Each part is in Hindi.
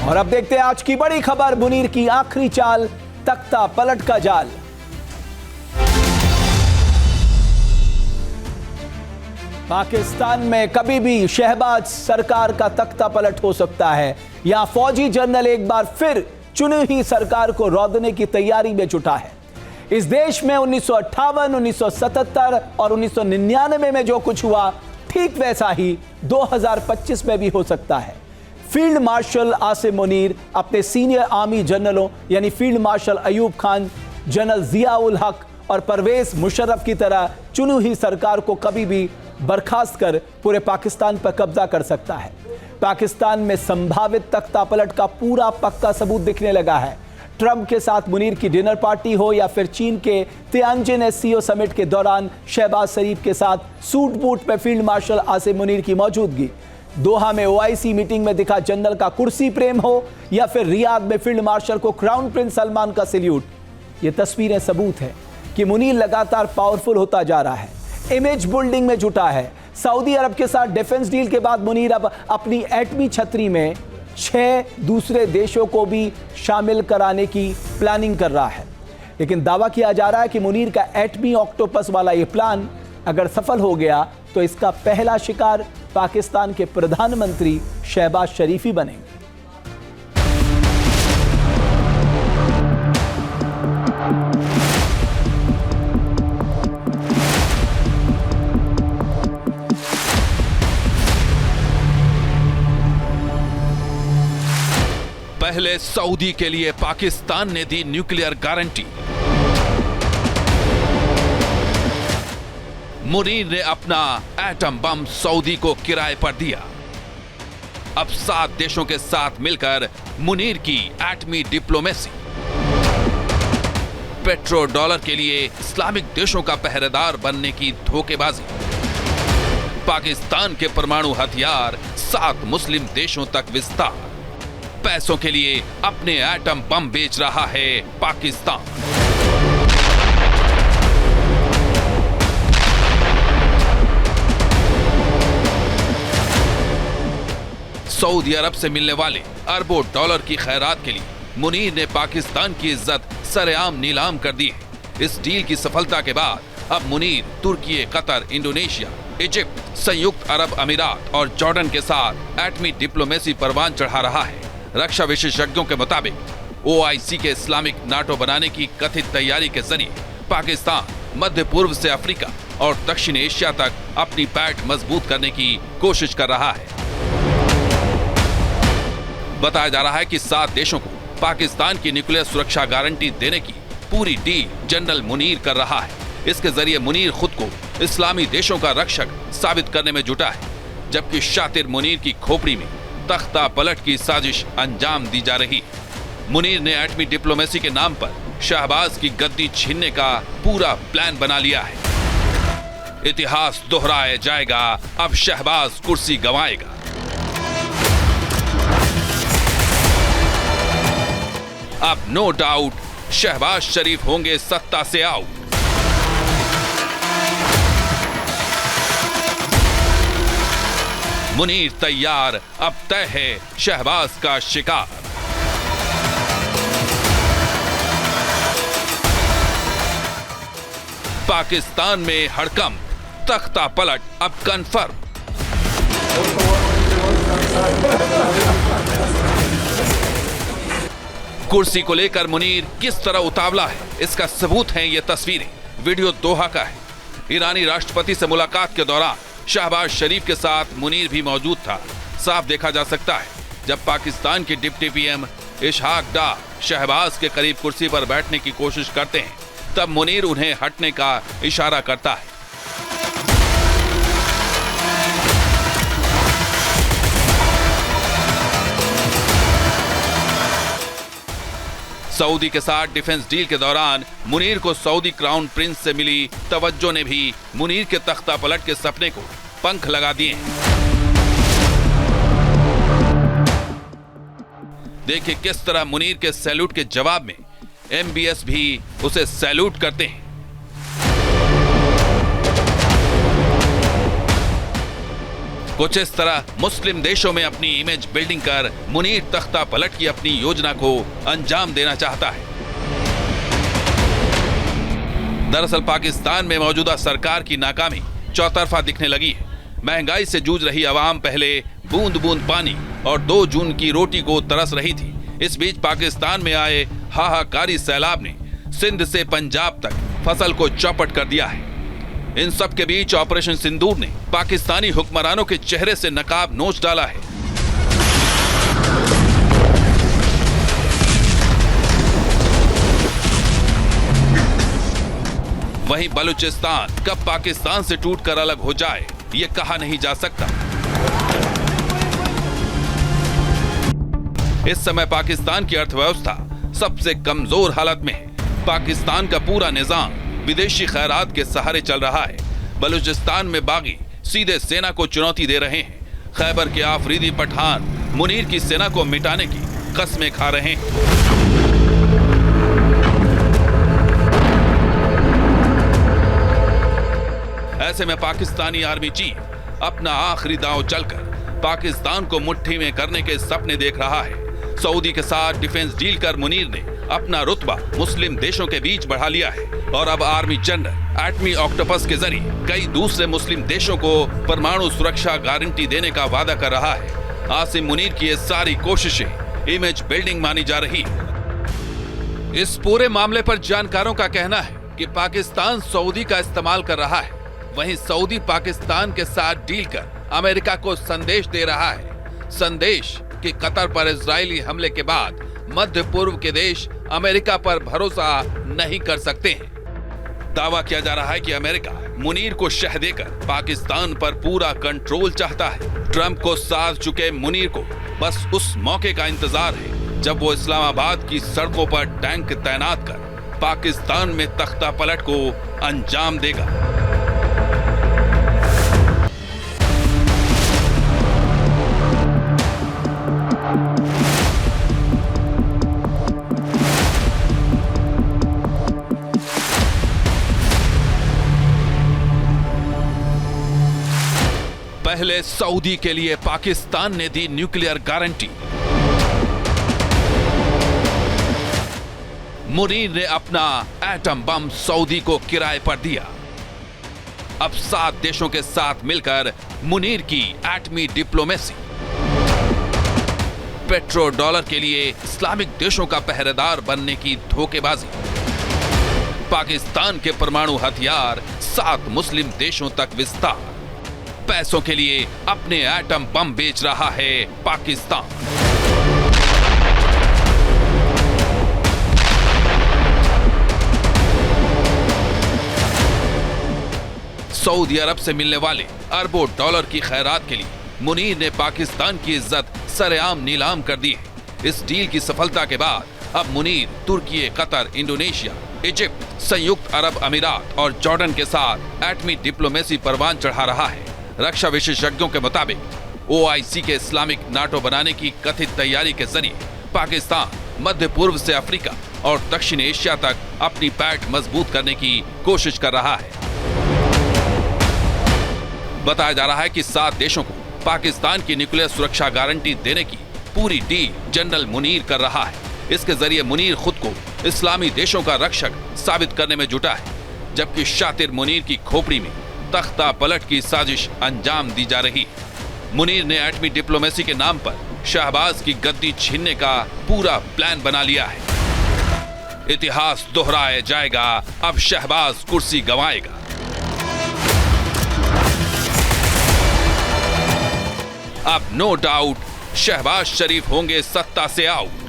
और अब देखते हैं आज की बड़ी खबर, मुनीर की आखिरी चाल, तख्ता पलट का जाल। पाकिस्तान में कभी भी शहबाज सरकार का तख्ता पलट हो सकता है। यहां फौजी जनरल एक बार फिर चुनी हुई सरकार को रौंदने की तैयारी में जुटा है। इस देश में 1958, 1977 और 1999 में जो कुछ हुआ, ठीक वैसा ही 2025 में भी हो सकता है। फील्ड मार्शल आसिम मुनीर अपने सीनियर आर्मी जनरलों यानी field marshal Ayub Khan, general Ziaul हक और परवेज मुशर्रफ की तरह चुनी हुई सरकार को कभी भी बर्खास्त कर पूरे पाकिस्तान पर कब्जा कर सकता है। पाकिस्तान में संभावित तख्ता पलट का पूरा पक्का सबूत दिखने लगा है। ट्रंप के साथ मुनीर की डिनर पार्टी हो या फिर चीन के तियानजिन एससीओ समिट के दौरान शहबाज शरीफ के साथ सूट बूट में फील्ड मार्शल आसिम मुनीर की मौजूदगी, दोहा में ओआईसी मीटिंग में दिखा जनरल का कुर्सी प्रेम हो या फिर रियाद में फील्ड मार्शल को क्राउन प्रिंस सलमान का सैल्यूट, ये तस्वीरें सबूत है कि मुनीर लगातार पावरफुल होता जा रहा है, इमेज बिल्डिंग में जुटा है। सऊदी अरब के साथ डिफेंस डील के बाद मुनीर अब अपनी एटमी छतरी में 6 दूसरे देशों को भी शामिल कराने की प्लानिंग कर रहा है। लेकिन दावा किया जा रहा है कि मुनीर का एटमी ऑक्टोपस वाला ये प्लान अगर सफल हो गया तो इसका पहला शिकार पाकिस्तान के प्रधानमंत्री शहबाज शरीफ ही बनेंगे। पहले सऊदी के लिए पाकिस्तान ने दी न्यूक्लियर गारंटी। मुनीर ने अपना एटम बम सऊदी को किराए पर दिया। अब 7 देशों के साथ मिलकर मुनीर की एटमी डिप्लोमेसी। पेट्रो डॉलर के लिए इस्लामिक देशों का पहरेदार बनने की धोखेबाजी। पाकिस्तान के परमाणु हथियार 7 मुस्लिम देशों तक विस्तार। पैसों के लिए अपने एटम बम बेच रहा है पाकिस्तान। सऊदी अरब से मिलने वाले अरबों डॉलर की खैरात के लिए मुनीर ने पाकिस्तान की इज्जत सरेआम नीलाम कर दी है। इस डील की सफलता के बाद अब मुनीर तुर्की, कतर, इंडोनेशिया, इजिप्ट, संयुक्त अरब अमीरात और जॉर्डन के साथ एटमी डिप्लोमेसी परवान चढ़ा रहा है। रक्षा विशेषज्ञों के मुताबिक ओआईसी के इस्लामिक नाटो बनाने की कथित तैयारी के जरिए पाकिस्तान मध्य पूर्व से अफ्रीका और दक्षिण एशिया तक अपनी पैठ मजबूत करने की कोशिश कर रहा है। बताया जा रहा है कि 7 देशों को पाकिस्तान की न्यूक्लियर सुरक्षा गारंटी देने की पूरी डील जनरल मुनीर कर रहा है। इसके जरिए मुनीर खुद को इस्लामी देशों का रक्षक साबित करने में जुटा है, जबकि शातिर मुनीर की खोपड़ी में तख्ता पलट की साजिश अंजाम दी जा रही है। मुनीर ने एटमी डिप्लोमेसी के नाम पर शहबाज की गद्दी छीनने का पूरा प्लान बना लिया है। इतिहास दोहराया जाएगा, अब शहबाज कुर्सी गंवाएगा। अब नो डाउट शहबाज शरीफ होंगे सत्ता से आउट। मुनीर तैयार, अब तय है शहबाज का शिकार। पाकिस्तान में हड़कंप, तख्ता पलट अब कन्फर्म। कुर्सी को लेकर मुनीर किस तरह उतावला है, इसका सबूत है ये तस्वीरें। वीडियो दोहा का है। ईरानी राष्ट्रपति से मुलाकात के दौरान शहबाज शरीफ के साथ मुनीर भी मौजूद था। साफ देखा जा सकता है जब पाकिस्तान के डिप्टी पीएम इशहाक डार शहबाज के करीब कुर्सी पर बैठने की कोशिश करते हैं, तब मुनीर उन्हें हटने का इशारा करता है। सऊदी के साथ डिफेंस डील के दौरान मुनीर को सऊदी क्राउन प्रिंस से मिली तवज्जो ने भी मुनीर के तख्ता पलट के सपने को पंख लगा दिए। देखिए किस तरह मुनीर के सैल्यूट के जवाब में एमबीएस भी उसे सैल्यूट करते हैं। कुछ इस तरह मुस्लिम देशों में अपनी इमेज बिल्डिंग कर मुनीर तख्ता पलट की अपनी योजना को अंजाम देना चाहता है। दरअसल पाकिस्तान में मौजूदा सरकार की नाकामी चौतरफा दिखने लगी है। महंगाई से जूझ रही आवाम पहले बूंद बूंद पानी और 2 जून की रोटी को तरस रही थी। इस बीच पाकिस्तान में आए हाहाकारी सैलाब ने सिंध से पंजाब तक फसल को चौपट कर दिया है। इन सब के बीच ऑपरेशन सिंदूर ने पाकिस्तानी हुक्मरानों के चेहरे से नकाब नोच डाला है। वहीं बलूचिस्तान कब पाकिस्तान से टूटकर अलग हो जाए ये कहा नहीं जा सकता। इस समय पाकिस्तान की अर्थव्यवस्था सबसे कमजोर हालत में है। पाकिस्तान का पूरा निजाम विदेशी खैरात के सहारे चल रहा है। बलूचिस्तान में बागी सीधे सेना को चुनौती दे रहे हैं। खैबर के आफरीदी पठान मुनीर की सेना को मिटाने की कस्में खा रहे हैं। ऐसे में पाकिस्तानी आर्मी चीफ अपना आखिरी दांव चलकर पाकिस्तान को मुट्ठी में करने के सपने देख रहा है। सऊदी के साथ डिफेंस डील कर मुनीर ने अपना रुतबा मुस्लिम देशों के बीच बढ़ा लिया है और अब आर्मी जनरल एटमी ऑक्टोपस के जरिए कई दूसरे मुस्लिम देशों को परमाणु सुरक्षा गारंटी देने का वादा कर रहा है। आसिम मुनीर की ये सारी कोशिशें इमेज बिल्डिंग मानी जा रही है। इस पूरे मामले पर जानकारों का कहना है कि पाकिस्तान सऊदी का इस्तेमाल कर रहा है। वहीं सऊदी पाकिस्तान के साथ डील कर अमेरिका को संदेश दे रहा है। संदेश कि कतर पर इजरायली हमले के बाद मध्य पूर्व के देश अमेरिका पर भरोसा नहीं कर सकते हैं। दावा किया जा रहा है कि अमेरिका मुनीर को शह देकर पाकिस्तान पर पूरा कंट्रोल चाहता है। ट्रंप को साथ चुके मुनीर को बस उस मौके का इंतजार है जब वो इस्लामाबाद की सड़कों पर टैंक तैनात कर पाकिस्तान में तख्ता पलट को अंजाम देगा। पहले सऊदी के लिए पाकिस्तान ने दी न्यूक्लियर गारंटी। मुनीर ने अपना एटम बम सऊदी को किराए पर दिया। अब 7 देशों के साथ मिलकर मुनीर की एटमी डिप्लोमेसी। पेट्रो डॉलर के लिए इस्लामिक देशों का पहरेदार बनने की धोखेबाजी। पाकिस्तान के परमाणु हथियार 7 मुस्लिम देशों तक विस्तार। पैसों के लिए अपने एटम बम बेच रहा है पाकिस्तान। सऊदी अरब से मिलने वाले अरबों डॉलर की खैरात के लिए मुनीर ने पाकिस्तान की इज्जत सरेआम नीलाम कर दी है। इस डील की सफलता के बाद अब मुनीर तुर्की, कतर, इंडोनेशिया, इजिप्ट, संयुक्त अरब अमीरात और जॉर्डन के साथ एटमी डिप्लोमेसी परवान चढ़ा रहा है। रक्षा विशेषज्ञों के मुताबिक OIC के इस्लामिक नाटो बनाने की कथित तैयारी के जरिए पाकिस्तान मध्य पूर्व से अफ्रीका और दक्षिण एशिया तक अपनी पैठ मजबूत करने की कोशिश कर रहा है। बताया जा रहा है कि 7 देशों को पाकिस्तान की न्यूक्लियर सुरक्षा गारंटी देने की पूरी डील जनरल मुनीर कर रहा है। इसके जरिए मुनीर खुद को इस्लामी देशों का रक्षक साबित करने में जुटा है, जबकि शातिर मुनीर की खोपड़ी में तख्ता पलट की साजिश अंजाम दी जा रही। मुनीर ने एटमी डिप्लोमेसी के नाम पर शहबाज की गद्दी छीनने का पूरा प्लान बना लिया है। इतिहास दोहराया जाएगा, अब शहबाज कुर्सी गंवाएगा। अब नो डाउट शहबाज शरीफ होंगे सत्ता से आउट।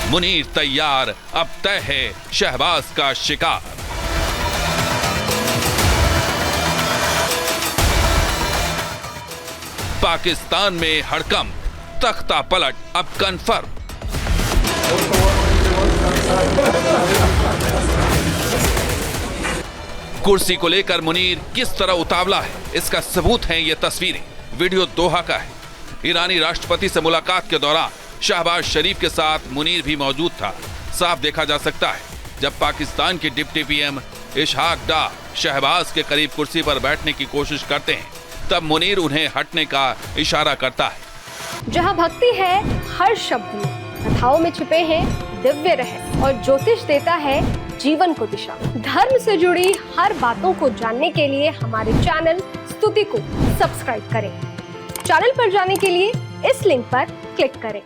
मुनीर तैयार, अब तय है शहबाज का शिकार। पाकिस्तान में हड़कंप, तख्ता पलट अब कन्फर्म। कुर्सी को लेकर मुनीर किस तरह उतावला है, इसका सबूत है ये तस्वीरें। वीडियो दोहा का है। ईरानी राष्ट्रपति से मुलाकात के दौरान शहबाज शरीफ के साथ मुनीर भी मौजूद था। साफ देखा जा सकता है जब पाकिस्तान के डिप्टी PM इशहाक डार शहबाज के करीब कुर्सी पर बैठने की कोशिश करते हैं, तब मुनीर उन्हें हटने का इशारा करता है। जहाँ भक्ति है हर शब्द में, कथाओं में छुपे हैं दिव्य रहस्य और ज्योतिष देता है जीवन को दिशा। धर्म से जुड़ी हर बातों को जानने के लिए हमारे चैनल स्तुति को सब्सक्राइब करें। चैनल पर जाने के लिए इस लिंक पर क्लिक करें।